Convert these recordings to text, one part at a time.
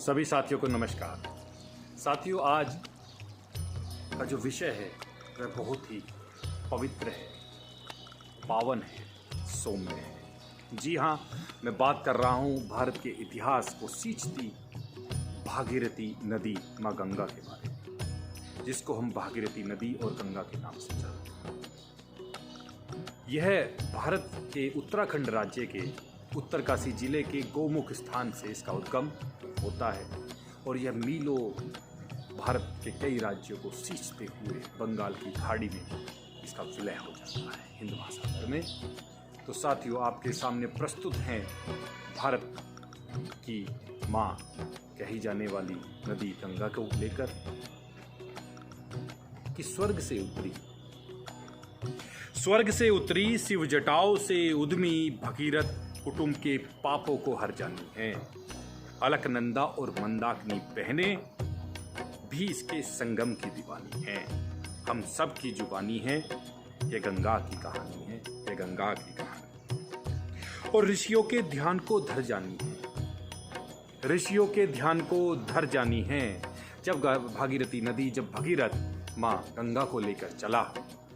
सभी साथियों को नमस्कार। साथियों, आज का जो विषय है वह बहुत ही पवित्र है, पावन है, सौम्य है। जी हाँ, मैं बात कर रहा हूँ भारत के इतिहास को सींचती भागीरथी नदी माँ गंगा के बारे में, जिसको हम भागीरथी नदी और गंगा के नाम से जानते हैं। यह भारत के उत्तराखंड राज्य के उत्तरकाशी जिले के गौमुख स्थान से इसका उद्गम होता है और यह मीलों भारत के कई राज्यों को सींचते हुए बंगाल की खाड़ी में इसका विलय हो जाता है हिंद महासागर में। तो साथियों, आपके सामने प्रस्तुत हैं भारत की माँ कही जाने वाली नदी गंगा को लेकर कि स्वर्ग से उतरी शिव जटाओं से उद्यमी भगीरथ कुटुंब के पापों को हर जानी है। अलकनंदा और मंदाकिनी बहनें भी इसके संगम की दीवानी हैं। हम सब की जुबानी है, ये गंगा की कहानी है, ये गंगा की कहानी। और ऋषियों के ध्यान को धर जानी है, ऋषियों के ध्यान को धर जानी है। जब भागीरथी नदी, जब भगीरथ माँ गंगा को लेकर चला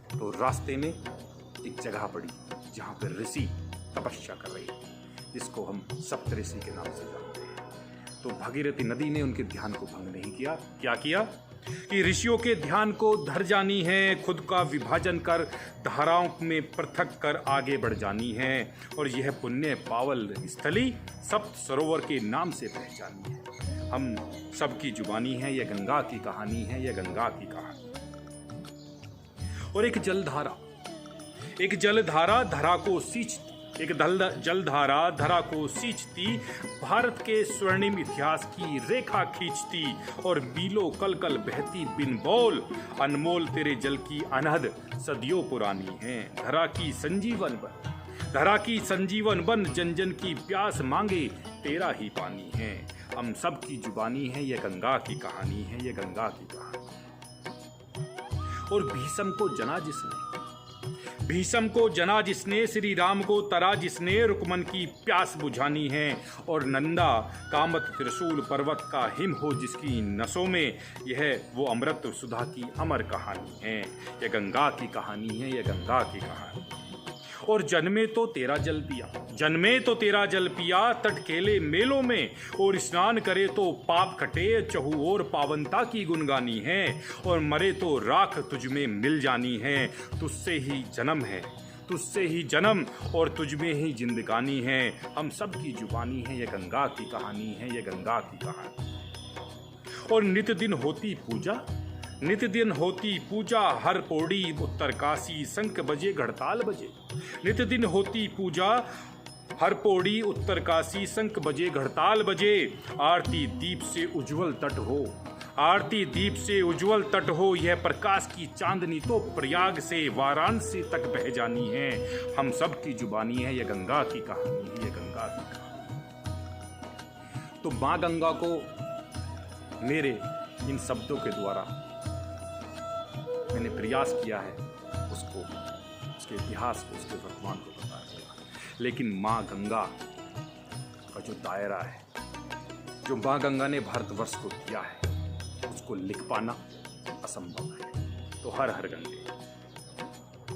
तो रास्ते में एक जगह पड़ी जहाँ पर ऋषि तपस्या कर रही थी, जिसको हम सप्तऋषि के नाम से जानते हैं। तो भागीरथी नदी ने उनके ध्यान को भंग नहीं किया। क्या किया कि ऋषियों के ध्यान को धर जानी है, खुद का विभाजन कर धाराओं में पृथक कर आगे बढ़ जानी है और यह पुण्य पावल स्थली सप्त सरोवर के नाम से पहचानी है। हम सबकी जुबानी है, यह गंगा की कहानी है, यह गंगा की कहानी। और एक जलधारा धरा को सींचती भारत के स्वर्णिम इतिहास की रेखा खींचती और मीलों कल कल बहती बिन बोल। अनमोल तेरे जल की अनहद सदियों पुरानी है। धरा की संजीवन बन, जन जन की प्यास मांगे तेरा ही पानी है। हम सब की जुबानी है, यह गंगा की कहानी है, यह गंगा की कहानी। और भीषम को जना जिसने श्री राम को तरा जिसने, रुकमन की प्यास बुझानी है। और नंदा कामत त्रिशूल पर्वत का हिम हो जिसकी नसों में, यह वो अमृत सुधा की अमर कहानी है। यह गंगा की कहानी है, यह गंगा की कहानी। और जन्मे तो तेरा जल पिया तट केले मेलों में, और स्नान करे तो पाप कटे चहु और पावनता की गुनगानी है। और मरे तो राख तुझ में मिल जानी है, तुझसे ही जन्म और तुझ में ही जिंदगानी है। हम सब की जुबानी है, यह गंगा की कहानी है, यह गंगा की कहानी। और नित दिन होती पूजा हर पौड़ी उत्तरकाशी शंख बजे घड़ताल बजे। नित दिन होती पूजा हर पौड़ी उत्तरकाशी शंख बजे घड़ताल बजे। आरती दीप से उज्जवल तट हो, यह प्रकाश की चांदनी तो प्रयाग से वाराणसी तक बह जानी है। हम सब की जुबानी है, यह गंगा की कहानी है, यह गंगा की कहानी। तो माँ गंगा को मेरे इन शब्दों के द्वारा मैंने प्रयास किया है उसको, उसके इतिहास को, उसके वर्तमान को बताने का। लेकिन माँ गंगा का जो दायरा है, जो माँ गंगा ने भारतवर्ष को दिया है, उसको लिख पाना असंभव है। तो हर हर गंगे।